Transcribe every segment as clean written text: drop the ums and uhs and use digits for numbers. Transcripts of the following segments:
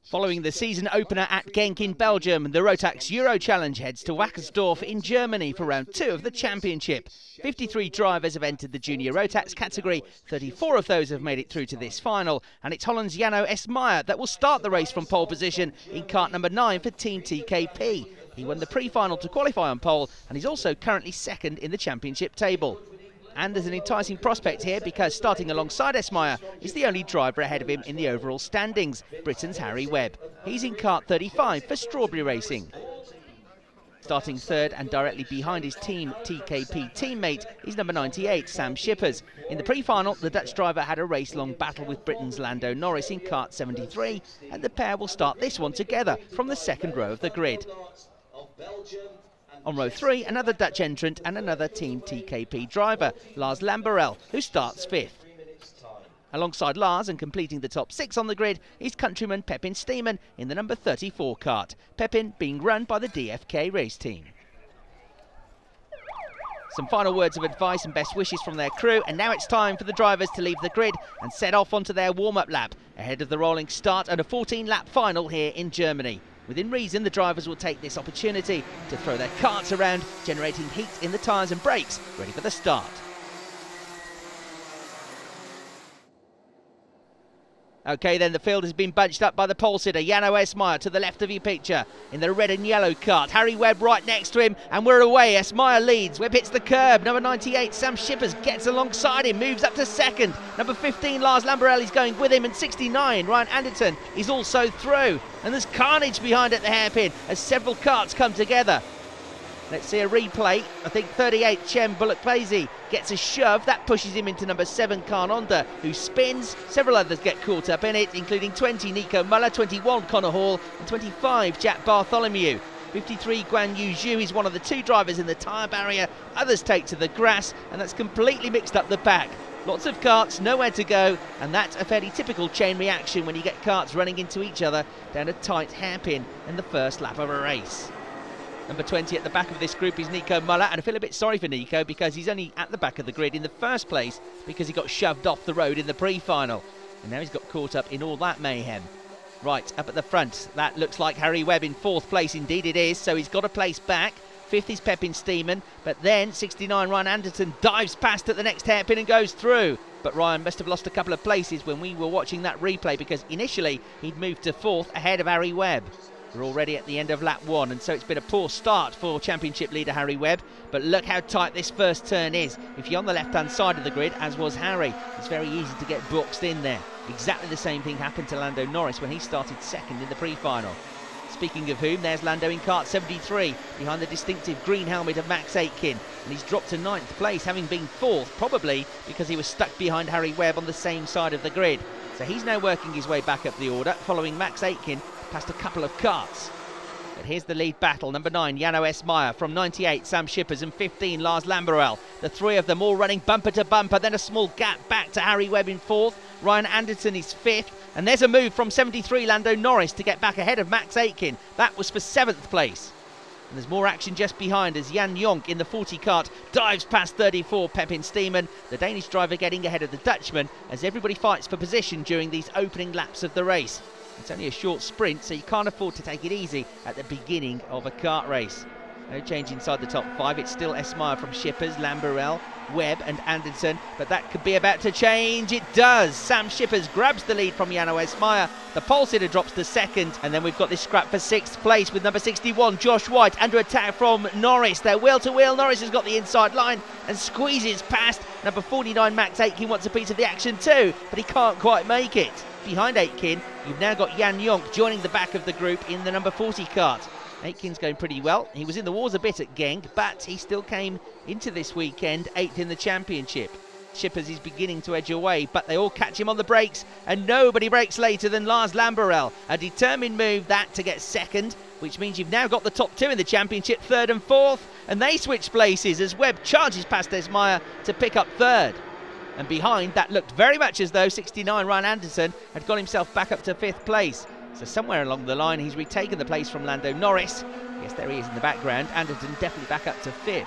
Following the season opener at Genk in Belgium, the Rotax Euro Challenge heads to Wackersdorf in Germany for round 2 of the championship. 53 drivers have entered the junior Rotax category, 34 of those have made it through to this final, and it's Holland's Janno Esmaier that will start the race from pole position in kart number 9 for Team TKP. He won the pre-final to qualify on pole, and he's also currently second in the championship table. And there's an enticing prospect here because starting alongside Esmaier is the only driver ahead of him in the overall standings, Britain's Harry Webb. He's in kart 35 for Strawberry Racing. Starting third and directly behind his Team TKP teammate is number 98, Sam Schippers. In the pre-final, the Dutch driver had a race-long battle with Britain's Lando Norris in kart 73, and the pair will start this one together from the second row of the grid. On row 3, another Dutch entrant and another Team TKP driver, Lars Lamberel, who starts 5th. Alongside Lars and completing the top 6 on the grid is countryman Pepin Steeman in the number 34 kart, Pepin being run by the DFK race team. Some final words of advice and best wishes from their crew, and now it's time for the drivers to leave the grid and set off onto their warm-up lap ahead of the rolling start and a 14-lap final here in Germany. Within reason, the drivers will take this opportunity to throw their karts around, generating heat in the tyres and brakes, ready for the start. OK, then the field has been bunched up by the pole sitter, Janno Esmaier, to the left of your picture in the red and yellow kart. Harry Webb right next to him, and we're away. Esmaier leads. Webb hits the curb. Number 98, Sam Schippers, gets alongside him, moves up to second. Number 15, Lars Lamberel, is going with him, and 69, Ryan Anderton, is also through. And there's carnage behind at the hairpin as several karts come together. Let's see a replay. I think 38, Cem Bullock-Paisy gets a shove. That pushes him into number 7, Khan Onda, who spins. Several others get caught up in it, including 20, Nico Muller, 21, Connor Hall, and 25, Jack Bartholomew. 53, Guan Yu Zhu is one of the 2 drivers in the tyre barrier. Others take to the grass, and that's completely mixed up the pack. Lots of karts, nowhere to go, and that's a fairly typical chain reaction when you get karts running into each other down a tight hairpin in the first lap of a race. Number 20 at the back of this group is Nico Muller, and I feel a bit sorry for Nico because he's only at the back of the grid in the first place because he got shoved off the road in the pre-final. And now he's got caught up in all that mayhem. Right, up at the front, that looks like Harry Webb in 4th place. Indeed it is, so he's got a place back. 5th is Pepin Steeman, but then 69, Ryan Anderton, dives past at the next hairpin and goes through. But Ryan must have lost a couple of places when we were watching that replay because initially he'd moved to 4th ahead of Harry Webb. We're already at the end of lap 1, and so it's been a poor start for championship leader Harry Webb. But look how tight this first turn is. If you're on the left-hand side of the grid, as was Harry, it's very easy to get boxed in there. Exactly the same thing happened to Lando Norris when he started 2nd in the pre-final. Speaking of whom, there's Lando in kart 73, behind the distinctive green helmet of Max Aitken. And he's dropped to 9th place, having been 4th, probably because he was stuck behind Harry Webb on the same side of the grid. So he's now working his way back up the order, following Max Aitken past a couple of karts. But here's the lead battle. Number 9, Janno Esmaier. From 98, Sam Schippers. And 15, Lars Lamberel. The 3 of them all running bumper to bumper. Then a small gap back to Harry Webb in 4th. Ryan Anderton is 5th. And there's a move from 73, Lando Norris, to get back ahead of Max Aitken. That was for 7th place. And there's more action just behind as Jan Jonk in the 40 kart dives past 34, Pepin Steeman, the Danish driver getting ahead of the Dutchman as everybody fights for position during these opening laps of the race. It's only a short sprint, so you can't afford to take it easy at the beginning of a kart race. No change inside the top 5. It's still Esmaier from Schippers, Lamberel, Webb and Anderson, but that could be about to change. It does. Sam Schippers grabs the lead from Janno Esmaier. The pole sitter drops to 2nd, and then we've got this scrap for 6th place with number 61, Josh White, under attack from Norris. They're wheel to wheel. Norris has got the inside line and squeezes past. Number 49, Max Aitken, wants a piece of the action too, but he can't quite make it. Behind Aitken, you've now got Jan Jonk joining the back of the group in the number 40 kart. Aitken's going pretty well. He was in the wars a bit at Genk, but he still came into this weekend 8th in the championship. Schippers is beginning to edge away, but they all catch him on the brakes, and nobody brakes later than Lars Lamberel. A determined move that to get 2nd, which means you've now got the top 2 in the championship, 3rd and 4th, and they switch places as Webb charges past Esmaier to pick up 3rd. And behind, that looked very much as though 69, Ryan Anderson, had got himself back up to 5th place. So somewhere along the line, he's retaken the place from Lando Norris. Yes, there he is in the background. Anderton definitely back up to 5th.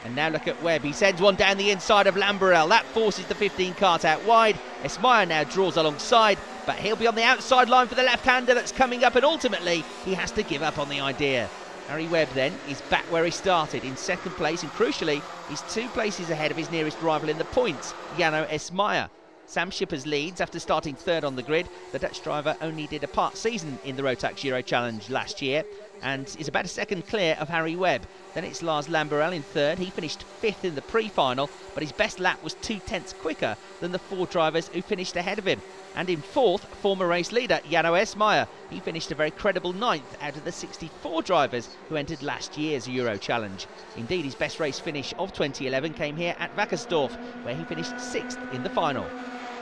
And now look at Webb. He sends one down the inside of Lamberel. That forces the 15 kart out wide. Esmaier now draws alongside. but he'll be on the outside line for the left-hander that's coming up, and ultimately he has to give up on the idea. Harry Webb then is back where he started, in second place, and crucially he's 2 places ahead of his nearest rival in the points, Jano Esmayer. Sam Shippers leads after starting third on the grid. The Dutch driver only did a part season in the Rotax Euro Challenge last year and is about a second clear of Harry Webb. Then it's Lars Lamberel in third. He finished 5th in the pre-final, but his best lap was 2/10 quicker than the 4 drivers who finished ahead of him. And in 4th, former race leader Jano Esmayer. He finished a very credible 9th out of the 64 drivers who entered last year's Euro Challenge. Indeed, his best race finish of 2011 came here at Wackersdorf, where he finished 6th in the final.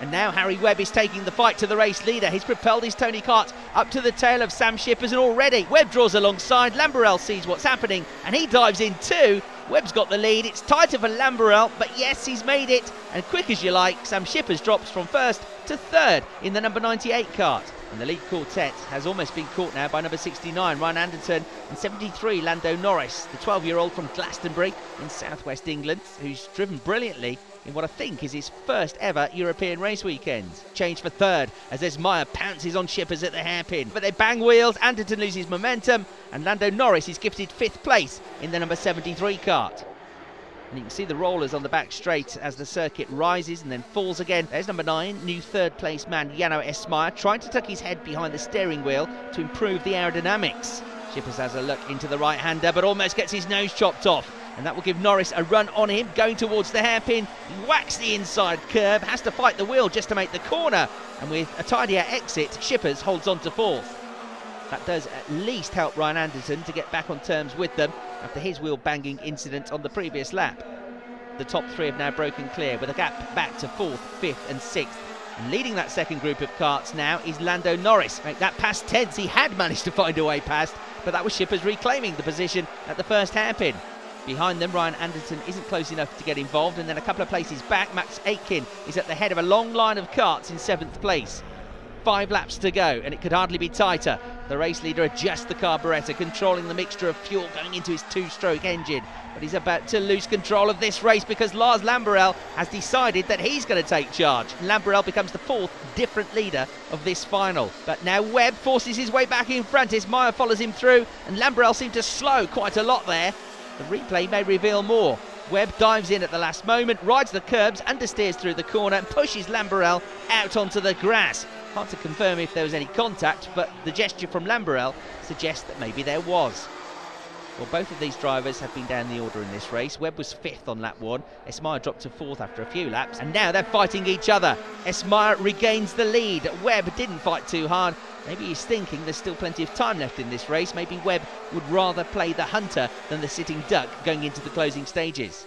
And now Harry Webb is taking the fight to the race leader. He's propelled his Tony Kart up to the tail of Sam Shippers, and already Webb draws alongside. Lamberel sees what's happening and he dives in too. Webb's got the lead. It's tighter for Lamberel, but yes, he's made it. And quick as you like, Sam Shippers drops from 1st to 3rd in the number 98 kart. And the lead quartet has almost been caught now by number 69, Ryan Anderton, and 73, Lando Norris, the 12-year-old from Glastonbury in southwest England, who's driven brilliantly in what I think is his first ever European race weekend. Change for 3rd as Esmayer pounces on Shippers at the hairpin. But they bang wheels, Anderton loses momentum, and Lando Norris is gifted 5th place in the number 73 kart. And you can see the rollers on the back straight as the circuit rises and then falls again. There's number 9, new 3rd place man Jano Esmayer, trying to tuck his head behind the steering wheel to improve the aerodynamics. Shippers has a look into the right-hander, but almost gets his nose chopped off. And that will give Norris a run on him, going towards the hairpin. He whacks the inside curb, has to fight the wheel just to make the corner. And with a tidier exit, Shippers holds on to 4th. That does at least help Ryan Anderton to get back on terms with them after his wheel banging incident on the previous lap. The top 3 have now broken clear with a gap back to 4th, 5th and 6th. And leading that second group of karts now is Lando Norris. That past tense he had managed to find a way past, but that was Shippers reclaiming the position at the first hairpin. Behind them, Ryan Anderton isn't close enough to get involved, and then a couple of places back, Max Aitken is at the head of a long line of karts in 7th place. 5 laps to go, and it could hardly be tighter. The race leader adjusts the carburettor, controlling the mixture of fuel going into his 2-stroke engine. But he's about to lose control of this race because Lars Lamberel has decided that he's going to take charge. Lamberel becomes the 4th different leader of this final. But now Webb forces his way back in front. Esmayer follows him through, and Lamberel seemed to slow quite a lot there. The replay may reveal more. Webb dives in at the last moment, rides the curbs, understeers through the corner and pushes Lamberel out onto the grass. Hard to confirm if there was any contact, but the gesture from Lamberel suggests that maybe there was. Well, both of these drivers have been down the order in this race. Webb was 5th on lap 1. Esmayer dropped to 4th after a few laps, and now they're fighting each other. Esmayer regains the lead. Webb didn't fight too hard. Maybe he's thinking there's still plenty of time left in this race. Maybe Webb would rather play the hunter than the sitting duck going into the closing stages.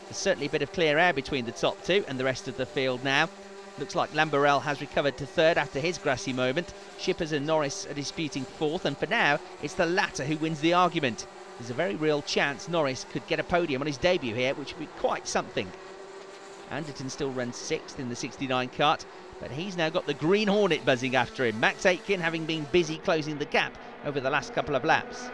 There's certainly a bit of clear air between the top 2 and the rest of the field now. Looks like Lamberel has recovered to 3rd after his grassy moment. Shippers and Norris are disputing 4th, and for now it's the latter who wins the argument. There's a very real chance Norris could get a podium on his debut here, which would be quite something. Anderton still runs 6th in the 69 kart, but he's now got the Green Hornet buzzing after him, Max Aitken having been busy closing the gap over the last couple of laps.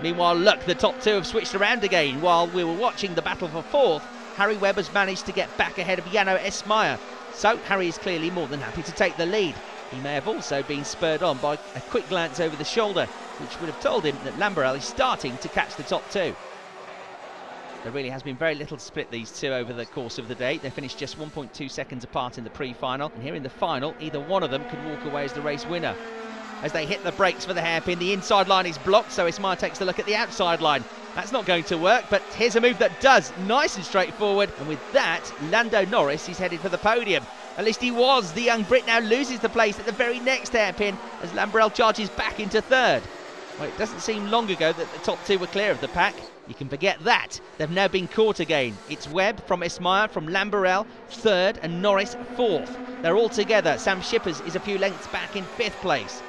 Meanwhile, look, the top 2 have switched around again. While we were watching the battle for 4th, Harry Webb has managed to get back ahead of Jano Esmayer. So Harry is clearly more than happy to take the lead. He may have also been spurred on by a quick glance over the shoulder, which would have told him that Lamberel is starting to catch the top 2. There really has been very little to split these 2 over the course of the day. They finished just 1.2 seconds apart in the pre-final, and here in the final, either one of them could walk away as the race winner. As they hit the brakes for the hairpin, the inside line is blocked, so Esmayer takes a look at the outside line. That's not going to work, but here's a move that does. Nice and straightforward, and with that, Lando Norris is headed for the podium. At least he was. The young Brit now loses the place at the very next hairpin as Lamberel charges back into 3rd. Well, it doesn't seem long ago that the top 2 were clear of the pack. You can forget that. They've now been caught again. It's Webb from Esmayer, from Lamberel 3rd, and Norris 4th. They're all together. Sam Shippers is a few lengths back in 5th place.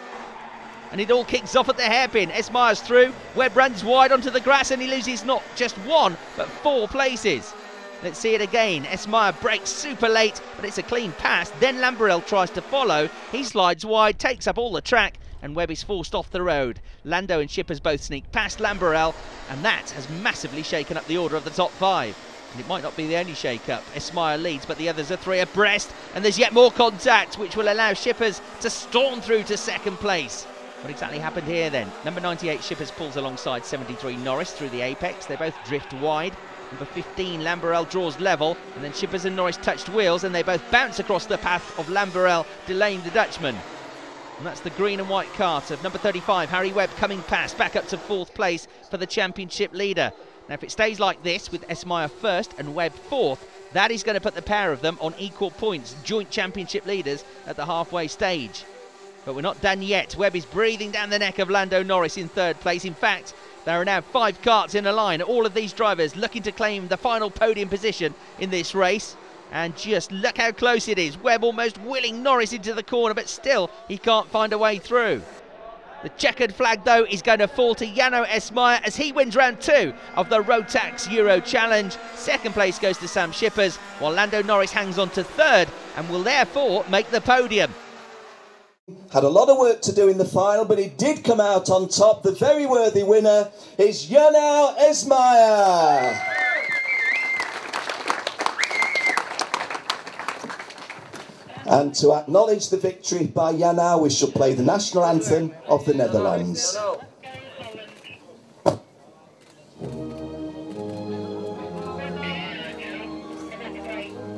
And it all kicks off at the hairpin. Esmayer's through. Webb runs wide onto the grass and he loses not just 1, but 4 places. Let's see it again. Esmayer brakes super late, but it's a clean pass. Then Lamberel tries to follow. He slides wide, takes up all the track, and Webb is forced off the road. Lando and Shippers both sneak past Lamberel, and that has massively shaken up the order of the top 5. And it might not be the only shake-up. Esmire leads, but the others are 3 abreast, and there's yet more contact, which will allow Shippers to storm through to second place. What exactly happened here then? Number 98 Shippers pulls alongside 73 Norris through the apex. They both drift wide. Number 15 Lamberel draws level, and then Shippers and Norris touched wheels, and they both bounce across the path of Lamberel, delaying the Dutchman. And that's the green and white cart of number 35 Harry Webb coming past, back up to 4th place for the championship leader. Now if it stays like this, with Esmire first and Webb 4th, that is going to put the pair of them on equal points, joint championship leaders at the halfway stage. But we're not done yet. Webb is breathing down the neck of Lando Norris in 3rd place. In fact, there are now 5 carts in a line. All of these drivers looking to claim the final podium position in this race. And just look how close it is. Webb almost willing Norris into the corner, but still he can't find a way through. The checkered flag, though, is going to fall to Jano Esmire as he wins round 2 of the Rotax Euro Challenge. 2nd place goes to Sam Shippers, while Lando Norris hangs on to 3rd and will therefore make the podium. Had a lot of work to do in the final, but he did come out on top. The very worthy winner is Jano Esmire. And to acknowledge the victory by Jano, we shall play the national anthem of the Netherlands.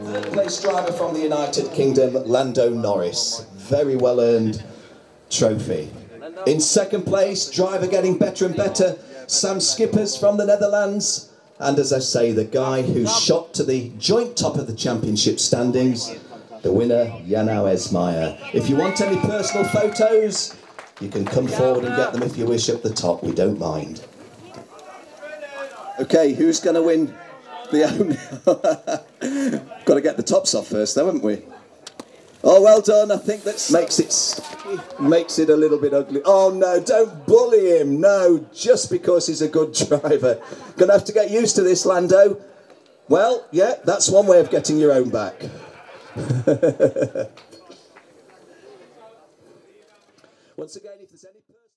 Third place driver from the United Kingdom, Lando Norris. Very well earned trophy. In 2nd place, driver getting better and better, Sam Shippers from the Netherlands. And as I say, the guy who shot to the joint top of the championship standings, the winner, Jano Esmire. If you want any personal photos, you can come forward and get them if you wish up the top. We don't mind. Okay, who's going to win the Got to get the tops off first, though, haven't we? Oh, well done. I think that makes it a little bit ugly. Oh, no, don't bully him. No, just because he's a good driver. Going to have to get used to this, Lando. Well, yeah, that's one way of getting your own back. Once again, if there's any person